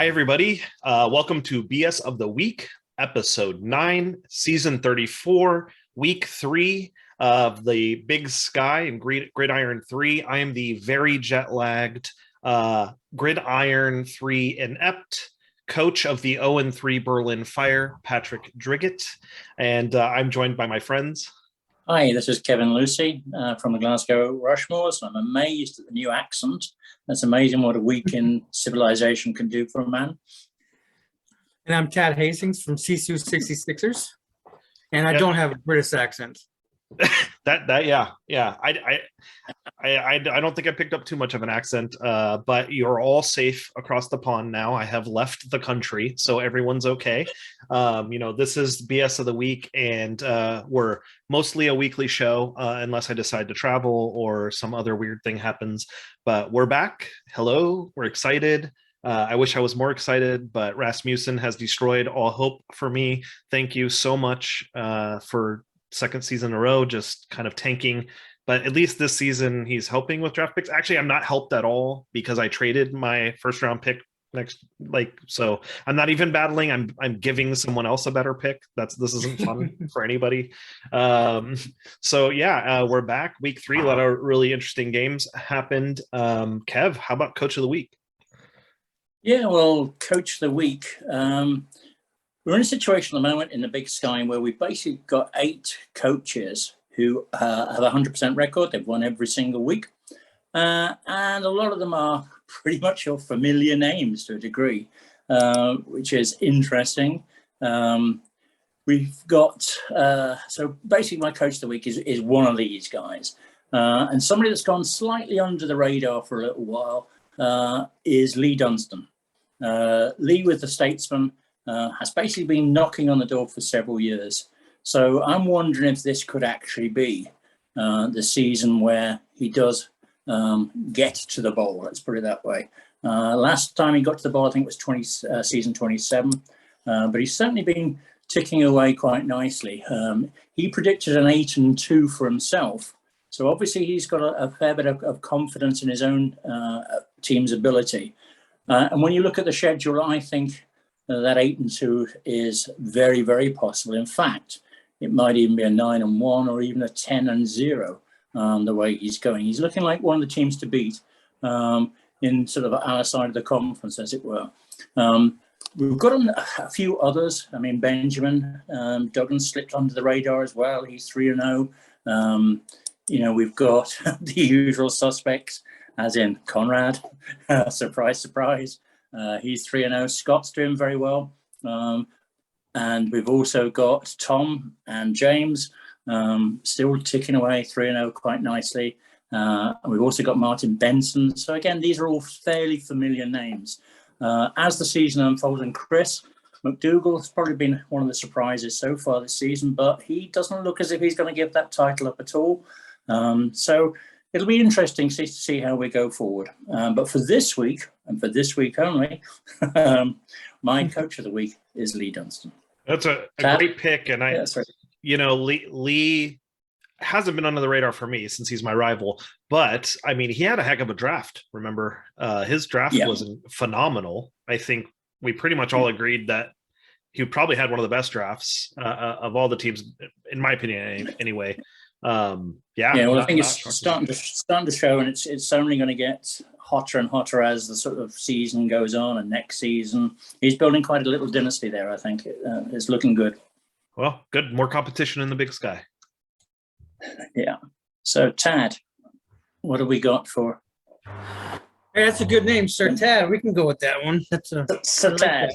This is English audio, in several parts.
Hi, everybody. Welcome to BS of the Week, episode 9, season 34, week 3 of the Big Sky and Gridiron 3. I am the very jet-lagged Gridiron 3 inept coach of the 0-3 Berlin Fire, Patrick Driggett, and I'm joined by my friends. Hi, this is Kevin Lucy from the Glasgow Rushmores. I'm amazed at the new accent. That's amazing what a week in civilization can do for a man. And I'm Chad Hastings from CSU 66ers, and I don't have a British accent. Yeah. I don't think I picked up too much of an accent, but you're all safe across the pond now. I have left the country, so everyone's okay. This is BS of the Week, and we're mostly a weekly show, unless I decide to travel or some other weird thing happens. But we're back. Hello, we're excited. I wish I was more excited, but Rasmussen has destroyed all hope for me. Thank you so much for second season in a row, just kind of tanking. But at least this season, he's helping with draft picks. Actually, I'm not helped at all because I traded my first round pick so I'm not even battling. I'm giving someone else a better pick. This isn't fun for anybody. We're back. Week 3, a lot of really interesting games happened. Kev, how about Coach of the Week? Yeah, well, Coach of the Week. We're in a situation at the moment in the Big Sky where we've basically got 8 coaches who have a 100% record. They've won every single week. And a lot of them are pretty much your familiar names to a degree, which is interesting. We've got, so basically my Coach of the Week is one of these guys. And somebody that's gone slightly under the radar for a little while is Lee Dunstan. Lee with the Statesman has basically been knocking on the door for several years. So I'm wondering if this could actually be the season where he does get to the bowl, let's put it that way. Last time he got to the bowl, I think it was season 27, but he's certainly been ticking away quite nicely. He predicted an 8-2 for himself. So obviously he's got a fair bit of confidence in his own team's ability. And when you look at the schedule, I think that 8-2 is very, very possible. In fact, it might even be a 9-1 or even a 10-0 the way he's going. He's looking like one of the teams to beat in sort of our side of the conference, as it were. We've got a few others. I mean, Benjamin Duggan slipped under the radar as well. He's 3-0. We've got the usual suspects, as in Conrad. Surprise, surprise. He's 3-0. Scott's doing very well. And we've also got Tom and James still ticking away 3-0 quite nicely. And we've also got Martin Benson. So again, these are all fairly familiar names. As the season unfolds, and Chris McDougall has probably been one of the surprises so far this season, but he doesn't look as if he's going to give that title up at all. So it'll be interesting to see how we go forward. But for this week, and for this week only, my Coach of the Week is Lee Dunstan. That's a great pick. And Lee hasn't been under the radar for me since he's my rival. But, I mean, he had a heck of a draft, remember? His draft was phenomenal. I think we pretty much all agreed that he probably had one of the best drafts of all the teams, in my opinion, anyway. Well, I think it's starting to show, and it's only going to get hotter and hotter as the sort of season goes on. And next season, he's building quite a little dynasty there. I think it's looking good. Well, good. More competition in the Big Sky. Yeah. So, Tad, what have we got for? Hey, that's a good name, Sir Tad. We can go with that one. Sir Tad.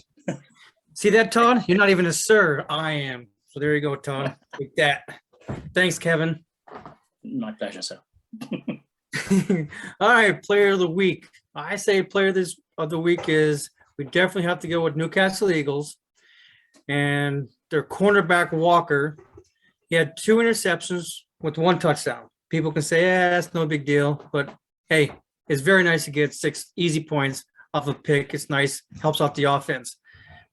See that, Todd? You're not even a sir. I am. So there you go, Todd. Take that. Thanks, Kevin. My pleasure, sir. All right, player of the week. I say player of the week is, we definitely have to go with Newcastle Eagles and their cornerback Walker. He had 2 interceptions with 1 touchdown. People can say, that's no big deal, but hey, it's very nice to get 6 easy points off a pick. It's nice, helps out the offense.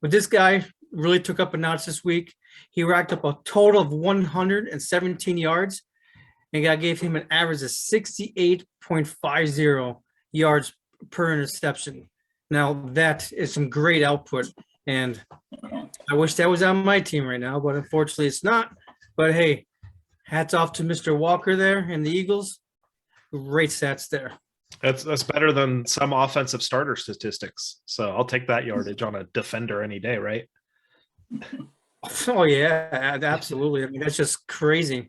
But this guy really took up a notch this week. He racked up a total of 117 yards, and I gave him an average of 68.50 yards per interception. Now that is some great output, and I wish that was on my team right now, but unfortunately it's not. But hey, hats off to Mr. Walker there and the Eagles. Great stats there. That's better than some offensive starter statistics. So I'll take that yardage on a defender any day, right? Oh yeah, absolutely. I mean, that's just crazy.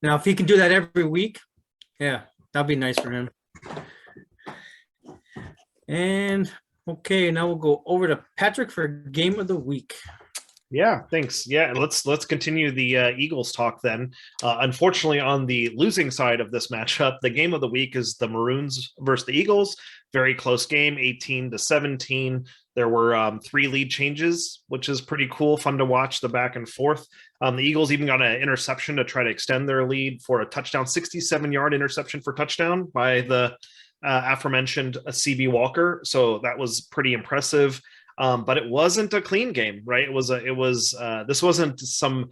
Now, if he can do that every week, yeah, that'd be nice for him. And okay, now we'll go over to Patrick for game of the week. Yeah, thanks. Yeah, let's continue the Eagles talk then. Unfortunately, on the losing side of this matchup, the game of the week is the Maroons versus the Eagles. Very close game, 18-17. There were 3 lead changes, which is pretty cool, fun to watch the back and forth. The Eagles even got an interception to try to extend their lead for a touchdown, 67-yard interception for touchdown by the aforementioned CB Walker. So that was pretty impressive. But it wasn't a clean game, right? This wasn't some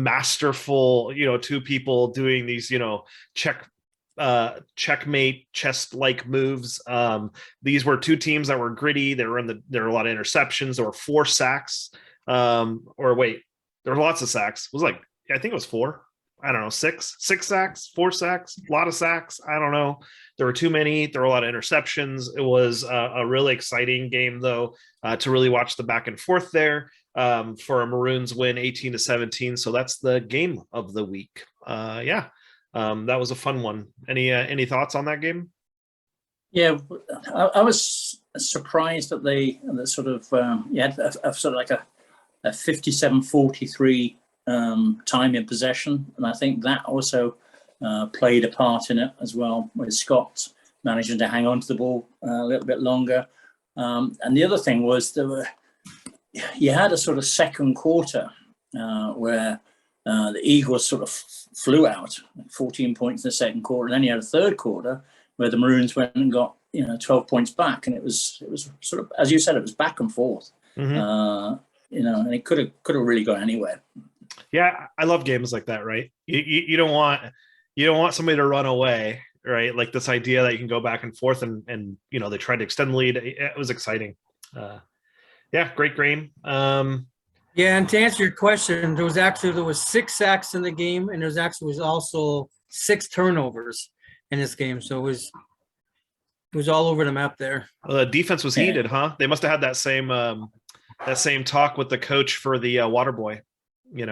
masterful, 2 people doing these, checkmate chess-like moves. These were 2 teams that were gritty. There were a lot of interceptions. There were 4 sacks. There were lots of sacks. It was I think it was 4. I don't know, 6 sacks, 4 sacks, a lot of sacks. I don't know. There were too many. There were a lot of interceptions. It was a really exciting game, though, to really watch the back and forth there for a Maroons win 18-17. So that's the game of the week. That was a fun one. Any thoughts on that game? Yeah, I was surprised that they sort of had a sort of like a 57-43 time in possession, and I think that also played a part in it as well, with Scott managing to hang on to the ball a little bit longer. And the other thing was you had a sort of second quarter where the Eagles sort of flew out 14 points in the second quarter, and then you had a third quarter where the Maroons went and got 12 points back, and it was sort of, as you said, it was back and forth. Mm-hmm. And it could have really gone anywhere. Yeah, I love games like that, right? You don't want somebody to run away, right? Like this idea that you can go back and forth and they tried to extend the lead. It was exciting. Great game. Yeah, and to answer your question, there was 6 sacks in the game, and there was also 6 turnovers in this game. So it was all over the map there. Defense was heated, huh? They must have had that same talk with the coach for the water boy. There's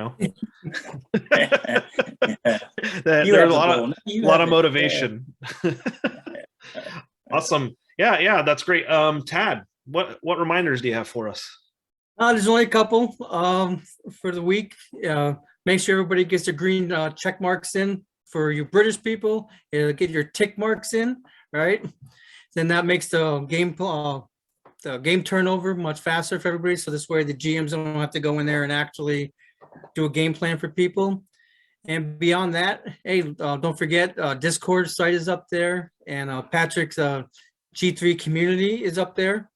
a lot of motivation. Awesome. Yeah, that's great. Tad, what reminders do you have for us? There's only a couple for the week. Make sure everybody gets their green check marks in. For you British people, get your tick marks in, right? Then that makes the game turnover much faster for everybody. So this way the GMs don't have to go in there and actually do a game plan for people. And beyond that, hey, don't forget Discord site is up there, and Patrick's G3 community is up there.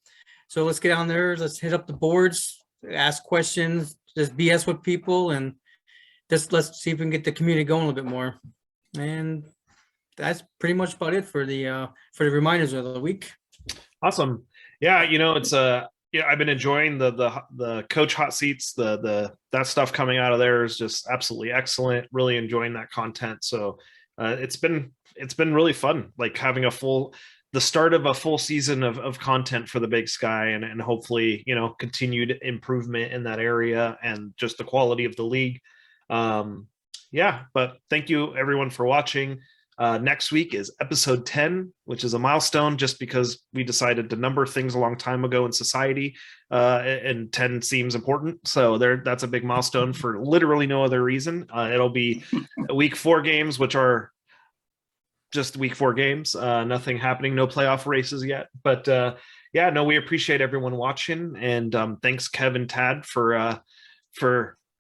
So let's get on there. Let's hit up the boards, ask questions, just BS with people, and just let's see if we can get the community going a little bit more. And that's pretty much about it for the reminders of the week. Awesome. Yeah, it's I've been enjoying the coach hot seats. That stuff coming out of there is just absolutely excellent. Really enjoying that content. So it's been really fun, like having the start of a full season of content for the Big Sky, and hopefully continued improvement in that area and just the quality of the league. But thank you everyone for watching. Next week is episode 10, which is a milestone just because we decided to number things a long time ago in society, and 10 seems important. So that's a big milestone for literally no other reason. It'll be week 4 games, which are just week 4 games, nothing happening, no playoff races yet. But we appreciate everyone watching, and thanks Kev, Tad,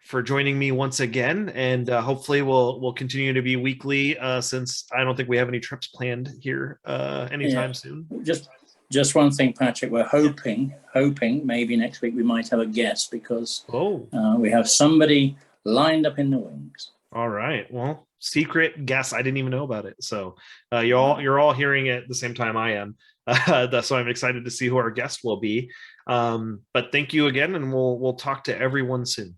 for joining me once again, and hopefully we'll continue to be weekly since I don't think we have any trips planned here anytime soon. Just one thing, Patrick, we're hoping maybe next week we might have a guest, because we have somebody lined up in the wings. All right, well, secret guest, I didn't even know about it, so you're all hearing it at the same time I am. So I'm excited to see who our guest will be. But thank you again, and we'll talk to everyone soon.